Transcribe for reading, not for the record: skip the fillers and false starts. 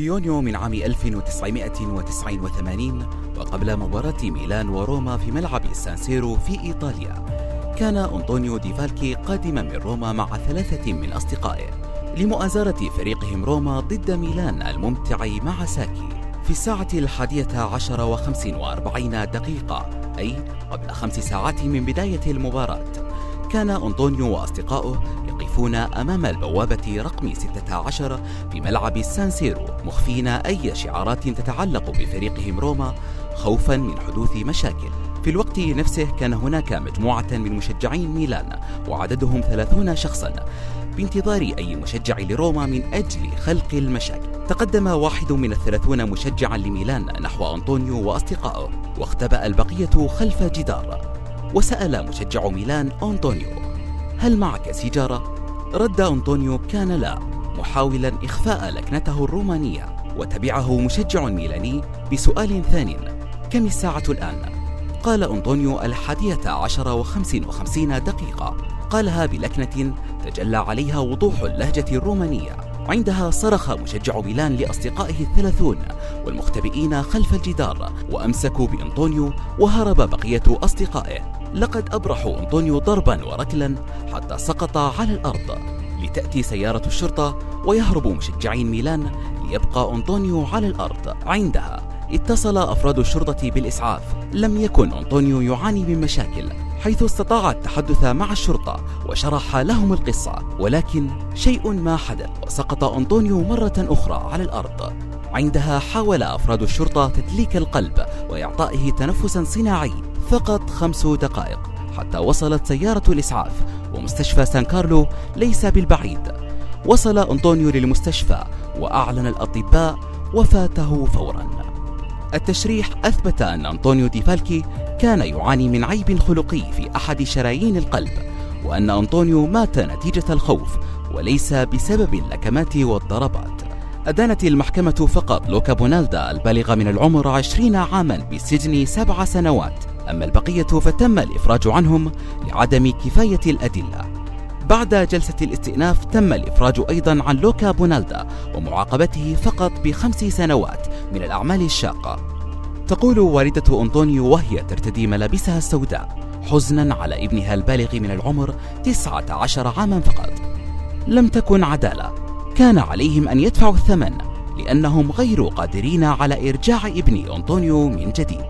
في يونيو من عام 1989 وقبل مباراة ميلان وروما في ملعب سان سيرو في إيطاليا، كان أنطونيو دي فالكي قادما من روما مع 3 من أصدقائه لمؤازرة فريقهم روما ضد ميلان الممتع مع ساكي. في الساعة 11:45 أي قبل 5 ساعات من بداية المباراة، كان أنطونيو وأصدقائه يقفون أمام البوابة رقم 16 في ملعب سان سيرو مخفين أي شعارات تتعلق بفريقهم روما خوفا من حدوث مشاكل. في الوقت نفسه كان هناك مجموعة من مشجعين ميلان وعددهم 30 شخصا بانتظار أي مشجع لروما من أجل خلق المشاكل. تقدم واحد من 30 مشجعا لميلان نحو أنطونيو وأصدقائه، واختبأ البقية خلف جدار، وسأل مشجع ميلان أنطونيو: هل معك سيجارة؟ رد أنطونيو: كان لا، محاولا إخفاء لكنته الرومانية. وتبعه مشجع ميلاني بسؤال ثانٍ: كم الساعة الآن؟ قال أنطونيو: 11:55. قالها بلكنة تجلى عليها وضوح اللهجة الرومانية. عندها صرخ مشجع ميلان لأصدقائه 30 والمختبئين خلف الجدار، وأمسكوا بأنطونيو وهرب بقية أصدقائه. لقد أبرحوا أنطونيو ضربا وركلا حتى سقط على الأرض، لتأتي سيارة الشرطة ويهرب مشجعين ميلان ليبقى أنطونيو على الأرض. عندها اتصل أفراد الشرطة بالإسعاف. لم يكن أنطونيو يعاني من مشاكل، حيث استطاع التحدث مع الشرطة وشرح لهم القصة، ولكن شيء ما حدث وسقط أنطونيو مرة أخرى على الأرض. عندها حاول أفراد الشرطة تدليك القلب وإعطائه تنفسا صناعي فقط 5 دقائق حتى وصلت سيارة الإسعاف، ومستشفى سان كارلو ليس بالبعيد. وصل أنطونيو للمستشفى وأعلن الأطباء وفاته فورا. التشريح أثبت أن أنطونيو دي فالكي كان يعاني من عيب خلقي في أحد شرايين القلب، وأن أنطونيو مات نتيجة الخوف وليس بسبب اللكمات والضربات. أدانت المحكمة فقط لوكا بونالدا البالغ من العمر 20 عاما بالسجن 7 سنوات، أما البقية فتم الإفراج عنهم لعدم كفاية الأدلة. بعد جلسة الاستئناف تم الإفراج أيضا عن لوكا بونالدا ومعاقبته فقط ب5 سنوات من الأعمال الشاقة. تقول والدة أنطونيو وهي ترتدي ملابسها السوداء حزنا على ابنها البالغ من العمر 19 عاما فقط: لم تكن عدالة، كان عليهم أن يدفعوا الثمن لأنهم غير قادرين على إرجاع ابني أنطونيو من جديد.